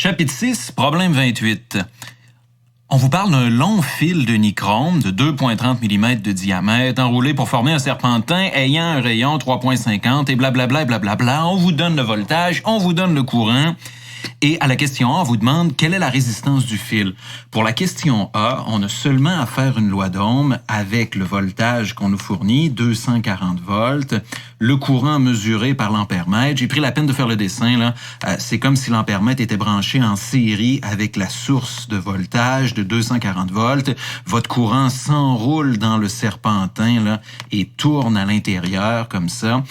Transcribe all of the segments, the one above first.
Chapitre 6, problème 28. On vous parle d'un long fil de nichrome de 2,30 mm de diamètre enroulé pour former un serpentin ayant un rayon 3,50 et blablabla, blablabla. On vous donne le voltage, on vous donne le courant. Et à la question A, on vous demande quelle est la résistance du fil. Pour la question A, on a seulement à faire une loi d'Ohm avec le voltage qu'on nous fournit, 240 volts, le courant mesuré par l'ampèremètre. J'ai pris la peine de faire le dessin, là. C'est comme si l'ampèremètre était branché en série avec la source de voltage de 240 volts. Votre courant s'enroule dans le serpentin, là, et tourne à l'intérieur, comme ça.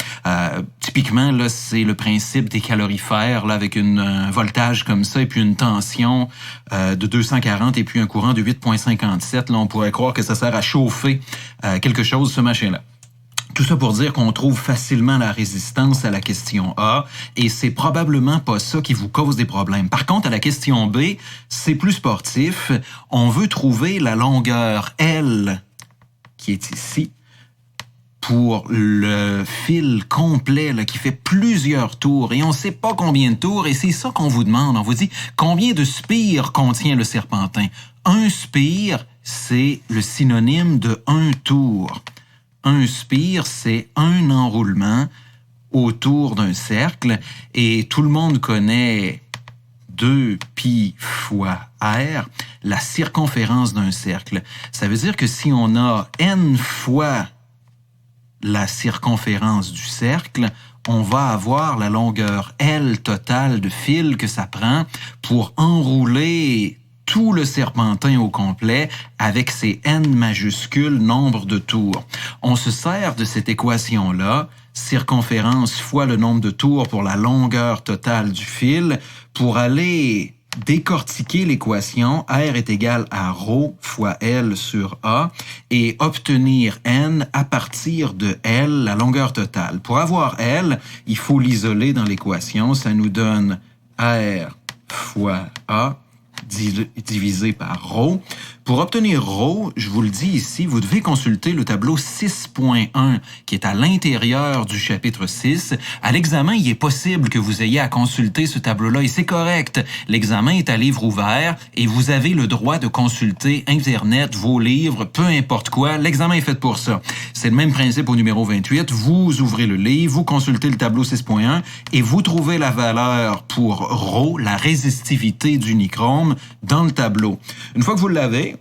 Typiquement, là, c'est le principe des calorifères, là, avec un voltage comme ça et puis une tension de 240 et puis un courant de 8,57. Là, on pourrait croire que ça sert à chauffer quelque chose, ce machin-là. Tout ça pour dire qu'on trouve facilement la résistance à la question A et c'est probablement pas ça qui vous cause des problèmes. Par contre, à la question B, c'est plus sportif. On veut trouver la longueur L qui est ici pour le fil complet là, qui fait plusieurs tours et on ne sait pas combien de tours et c'est ça qu'on vous demande. On vous dit combien de spires contient le serpentin. Un spire, c'est le synonyme de un tour. Un spire, c'est un enroulement autour d'un cercle et tout le monde connaît 2π fois r, la circonférence d'un cercle. Ça veut dire que si on a n fois la circonférence du cercle, on va avoir la longueur L totale de fil que ça prend pour enrouler tout le serpentin au complet avec ses n majuscules nombre de tours. On se sert de cette équation-là, circonférence fois le nombre de tours pour la longueur totale du fil, pour aller décortiquer l'équation R est égal à ρ fois L sur A et obtenir N à partir de L, la longueur totale. Pour avoir L, il faut l'isoler dans l'équation. Ça nous donne R fois A divisé par ρ. Pour obtenir ρ, je vous le dis ici, vous devez consulter le tableau 6.1 qui est à l'intérieur du chapitre 6. À l'examen, il est possible que vous ayez à consulter ce tableau-là et c'est correct. L'examen est à livre ouvert et vous avez le droit de consulter Internet, vos livres, peu importe quoi. L'examen est fait pour ça. C'est le même principe au numéro 28. Vous ouvrez le livre, vous consultez le tableau 6.1 et vous trouvez la valeur pour ρ, la résistivité du nichrome, dans le tableau. Une fois que vous l'avez,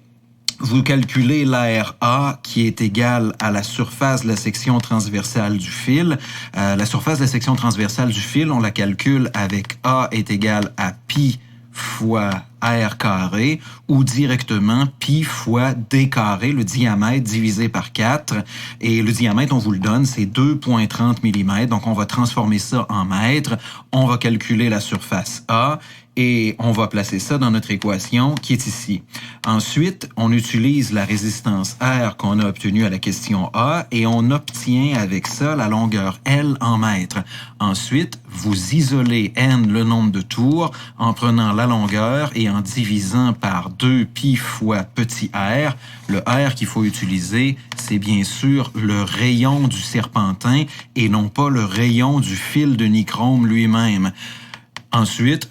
vous calculez l'ARA qui est égale à la surface de la section transversale du fil. La surface de la section transversale du fil, on la calcule avec A est égal à pi fois R carré ou directement pi fois D carré, le diamètre divisé par 4. Et le diamètre, on vous le donne, c'est 2,30 mm. Donc, on va transformer ça en mètres. On va calculer la surface A et on va placer ça dans notre équation qui est ici. Ensuite, on utilise la résistance R qu'on a obtenue à la question A et on obtient avec ça la longueur L en mètres. Ensuite, vous isolez N, le nombre de tours, en prenant la longueur et en divisant par 2π fois petit r. Le r qu'il faut utiliser, c'est bien sûr le rayon du serpentin et non pas le rayon du fil de nichrome lui-même. Ensuite,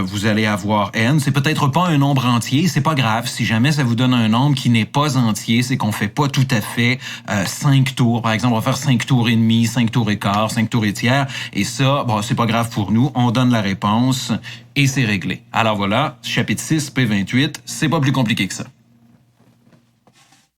vous allez avoir n. C'est peut-être pas un nombre entier, c'est pas grave. Si jamais ça vous donne un nombre qui n'est pas entier, c'est qu'on fait pas tout à fait 5 tours. Par exemple, on va faire 5 tours et demi, 5 tours et quart, 5 tours et tiers. Et ça, c'est pas grave pour nous. On donne la réponse et c'est réglé. Alors voilà, chapitre 6, P28, c'est pas plus compliqué que ça.